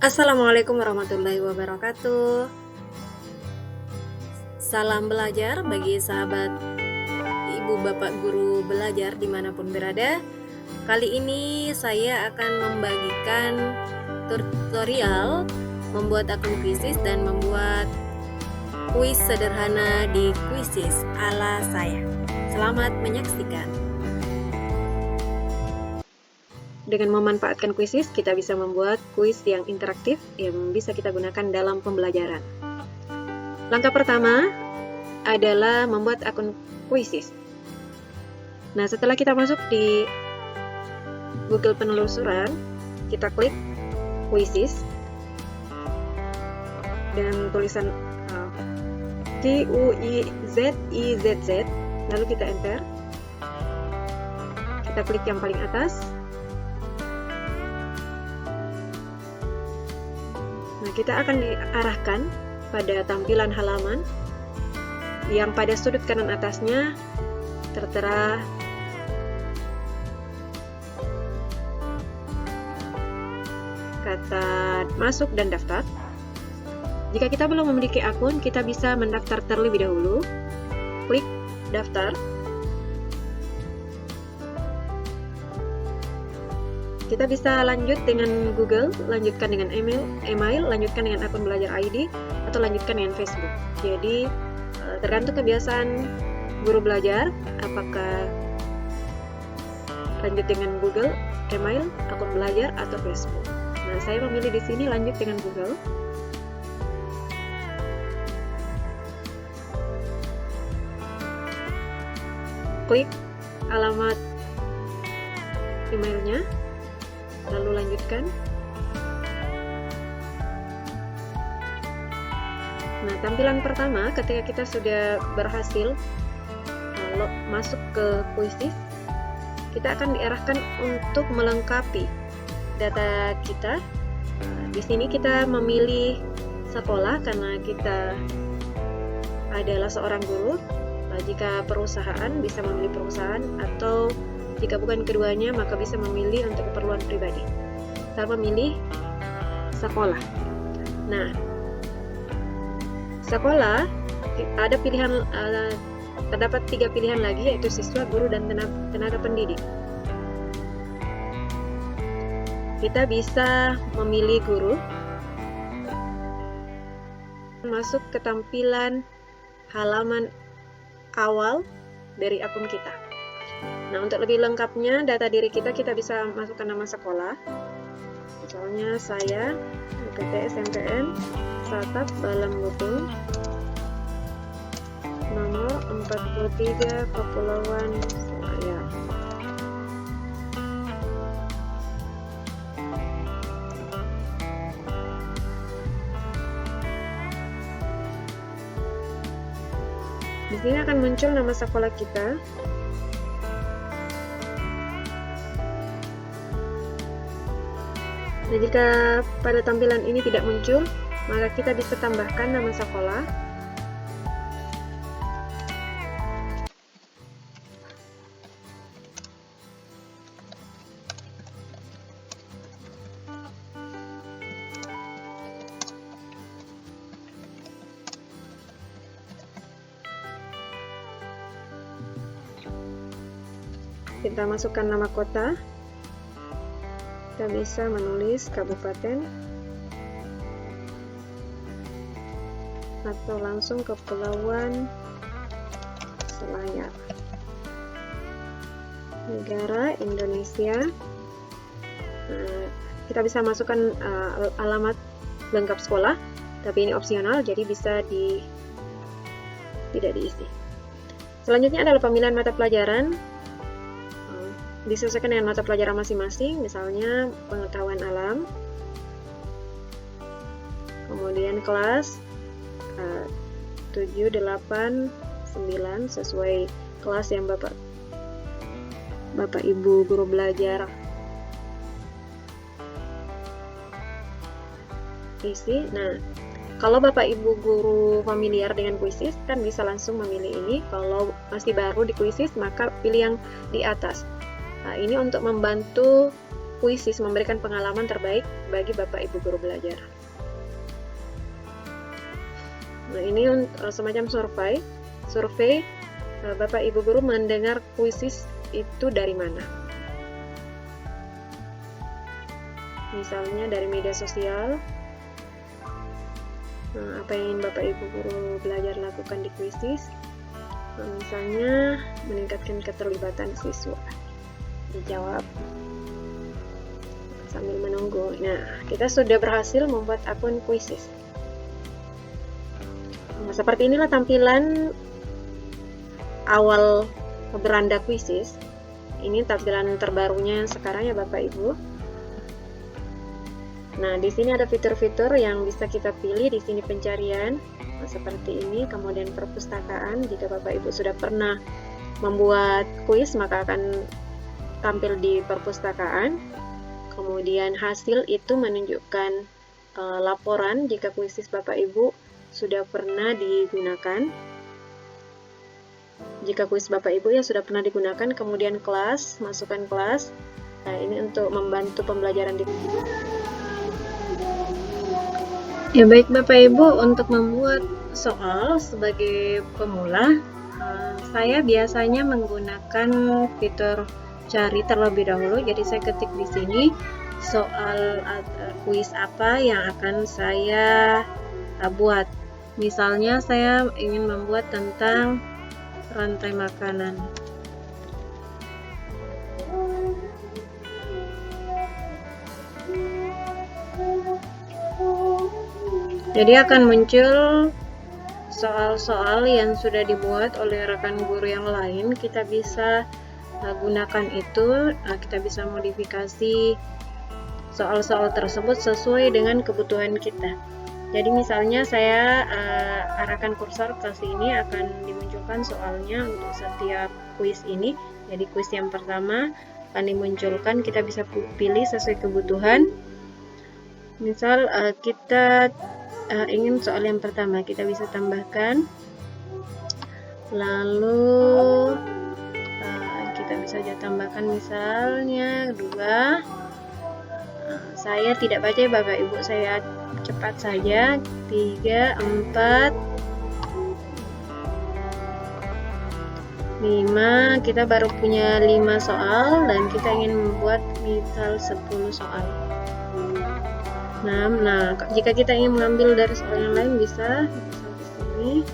Assalamualaikum warahmatullahi wabarakatuh. Salam belajar bagi sahabat ibu bapak guru belajar dimanapun berada. Kali ini saya akan membagikan tutorial membuat akun Quizizz dan membuat kuis sederhana di Quizizz ala saya. Selamat menyaksikan. Dengan memanfaatkan Quizizz, kita bisa membuat kuis yang interaktif yang bisa kita gunakan dalam pembelajaran. Langkah pertama adalah membuat akun Quizizz. Nah, setelah kita masuk di Google penelusuran, kita klik Quizizz dan tulisan QUIZIZZ, lalu kita enter. Kita klik yang paling atas. Nah, kita akan diarahkan pada tampilan halaman yang pada sudut kanan atasnya tertera kata masuk dan daftar. Jika kita belum memiliki akun, kita bisa mendaftar terlebih dahulu. Klik daftar. Kita bisa lanjut dengan Google, lanjutkan dengan email, lanjutkan dengan akun belajar ID, atau lanjutkan dengan Facebook. Jadi tergantung kebiasaan guru belajar, apakah lanjut dengan Google, email, akun belajar, atau Facebook. Nah, saya memilih di sini lanjut dengan Google. Klik alamat emailnya, lalu lanjutkan. Nah, tampilan pertama ketika kita sudah berhasil masuk ke Quizizz, kita akan diarahkan untuk melengkapi data kita. Di sini kita memilih sekolah karena kita adalah seorang guru. Jika perusahaan, bisa memilih perusahaan, atau jika bukan keduanya, maka bisa memilih untuk keperluan pribadi. Kita memilih sekolah. Nah, sekolah ada pilihan, terdapat 3 pilihan lagi, yaitu siswa, guru, dan tenaga pendidik. Kita bisa memilih guru. Masuk ke tampilan halaman awal dari akun kita. Nah, untuk lebih lengkapnya data diri kita bisa masukkan nama sekolah. Misalnya saya PTSMPN Satap Balam Lutung, nomor 43, Kepulauan Selayar. Di sini akan muncul nama sekolah kita. Nah, jika pada tampilan ini tidak muncul, maka kita bisa tambahkan nama sekolah. Kita masukkan nama kota. Kita bisa menulis kabupaten atau langsung Kepulauan Selayar. Negara Indonesia. Kita bisa masukkan alamat lengkap sekolah, tapi ini opsional, jadi bisa tidak diisi. Selanjutnya adalah pemilihan mata pelajaran. Disesuaikan dengan mata pelajaran masing-masing, misalnya pengetahuan alam, kemudian kelas 7, 8, 9 sesuai kelas yang Bapak Ibu guru belajar isi. Nah, kalau Bapak Ibu guru familiar dengan Quizizz kan bisa langsung memilih ini. Kalau masih baru di Quizizz, maka pilih yang di atas. Nah, ini untuk membantu Quizizz memberikan pengalaman terbaik bagi Bapak Ibu guru belajar. Nah, ini semacam survei Bapak Ibu guru mendengar kuisis itu dari mana? Misalnya dari media sosial. Apa yang ingin Bapak Ibu guru belajar lakukan di kuisis? Misalnya meningkatkan keterlibatan siswa. Dijawab sambil menunggu. Nah, kita sudah berhasil membuat akun kuisis. Nah, seperti inilah tampilan awal beranda kuisis. Ini tampilan terbarunya sekarang ya Bapak Ibu. Nah, di sini ada fitur-fitur yang bisa kita pilih. Di sini pencarian, seperti ini. Kemudian perpustakaan, jika Bapak Ibu sudah pernah membuat kuis, maka akan tampil di perpustakaan. Kemudian hasil itu menunjukkan laporan jika kuisis Bapak Ibu sudah pernah digunakan. Jika kuis Bapak Ibu ya sudah pernah digunakan. Kemudian kelas, masukkan kelas. Nah, ini untuk membantu pembelajaran di ya. Baik Bapak Ibu, untuk membuat soal sebagai pemula, saya biasanya menggunakan fitur cari terlebih dahulu. Jadi saya ketik di sini soal kuis apa yang akan saya buat. Misalnya saya ingin membuat tentang rantai makanan. Jadi akan muncul soal-soal yang sudah dibuat oleh rekan guru yang lain. Kita bisa gunakan itu, kita bisa modifikasi soal-soal tersebut sesuai dengan kebutuhan kita. Jadi misalnya saya arahkan kursor ke sini, akan dimunculkan soalnya untuk setiap kuis ini. Jadi kuis yang pertama akan dimunculkan, kita bisa pilih sesuai kebutuhan. Misal kita ingin soal yang pertama, kita bisa tambahkan, lalu kita bisa tambahkan misalnya 2. Saya tidak baca ya Bapak Ibu, saya cepat saja. 3, 4, 5. Kita baru punya 5 soal dan kita ingin membuat misal 10 soal. Nah, jika kita ingin mengambil dari soal yang lain bisa di sini.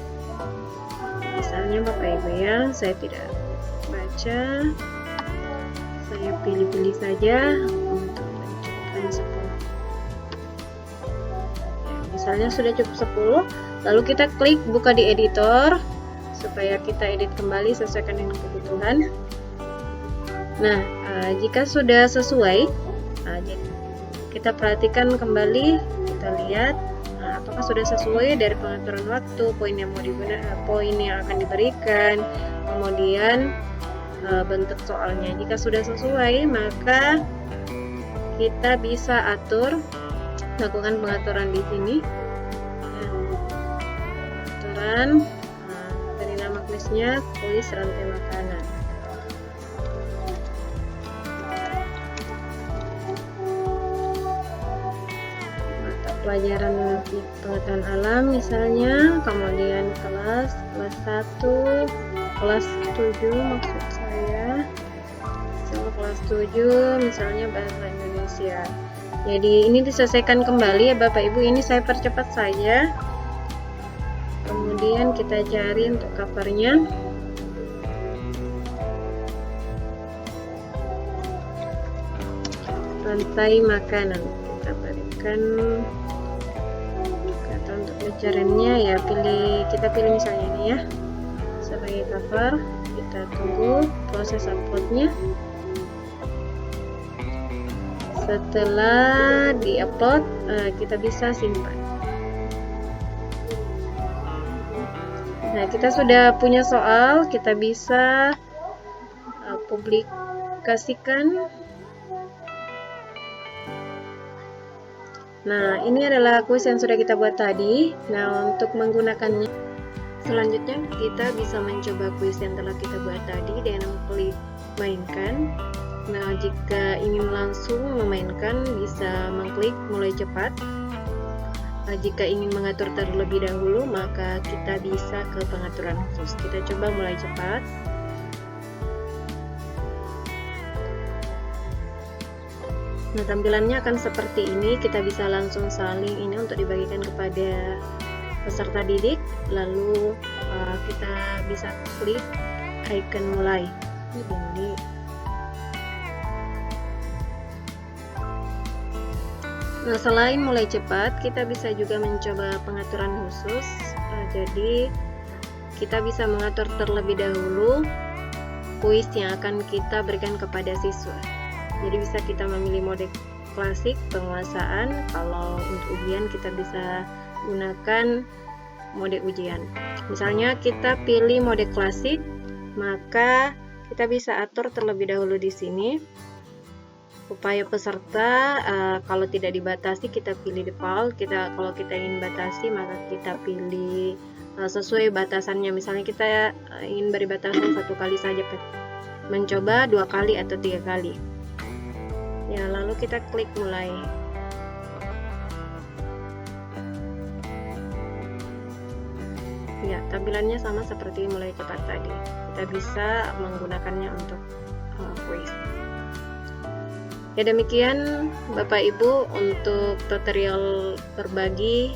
Misalnya Bapak Ibu ya, saya tidak baca, saya pilih-pilih saja untuk mencukupkan 10. Misalnya sudah cukup 10, lalu kita klik buka di editor supaya kita edit kembali sesuaikan dengan kebutuhan. Nah, jika sudah sesuai, kita perhatikan kembali, kita lihat apakah sudah sesuai dari pengaturan waktu, poin yang mau digunakan, poin yang akan diberikan, kemudian bentuk soalnya. Jika sudah sesuai, maka kita bisa lakukan pengaturan di sini. Pengaturan dari nama kuisnya kuis rantai makanan. Pelajaran pengetahuan alam misalnya, kemudian kelas 1, kelas 7 maksud saya, kelas 7 misalnya bahasa Indonesia. Jadi ini diselesaikan kembali ya Bapak Ibu, ini saya percepat saja. Kemudian kita cari untuk covernya. Rantai makanan, kita berikan kata untuk pencariannya ya, kita pilih misalnya ini ya sebagai cover. Kita tunggu proses uploadnya. Setelah diupload, kita bisa simpan. Nah, kita sudah punya soal, kita bisa publikasikan. Nah, ini adalah kuis yang sudah kita buat tadi. Nah, untuk menggunakannya, selanjutnya kita bisa mencoba kuis yang telah kita buat tadi dengan klik mainkan. Nah, jika ingin langsung memainkan, bisa mengklik mulai cepat. Jika ingin mengatur terlebih dahulu, maka kita bisa ke pengaturan khusus. Kita coba mulai cepat. Nah, tampilannya akan seperti ini. Kita bisa langsung salin ini untuk dibagikan kepada peserta didik. Lalu kita bisa klik icon mulai. Ini. Nah, selain mulai cepat, kita bisa juga mencoba pengaturan khusus. Jadi kita bisa mengatur terlebih dahulu kuis yang akan kita berikan kepada siswa. Jadi bisa kita memilih mode klasik penguasaan. Kalau untuk ujian kita bisa gunakan mode ujian. Misalnya kita pilih mode klasik, maka kita bisa atur terlebih dahulu di sini. Upaya peserta kalau tidak dibatasi kita pilih default. Kalau kita ingin batasi maka kita pilih sesuai batasannya. Misalnya kita ingin beri batasan 1 kali saja, mencoba 2 kali atau 3 kali. Ya, lalu kita klik mulai. Ya, tampilannya sama seperti mulai cepat tadi. Kita bisa menggunakannya untuk kuis. Ya, demikian Bapak Ibu untuk tutorial berbagi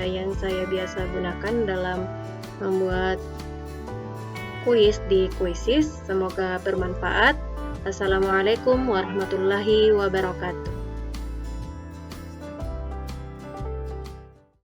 yang saya biasa gunakan dalam membuat kuis di Quizizz. Semoga bermanfaat. Assalamualaikum warahmatullahi wabarakatuh.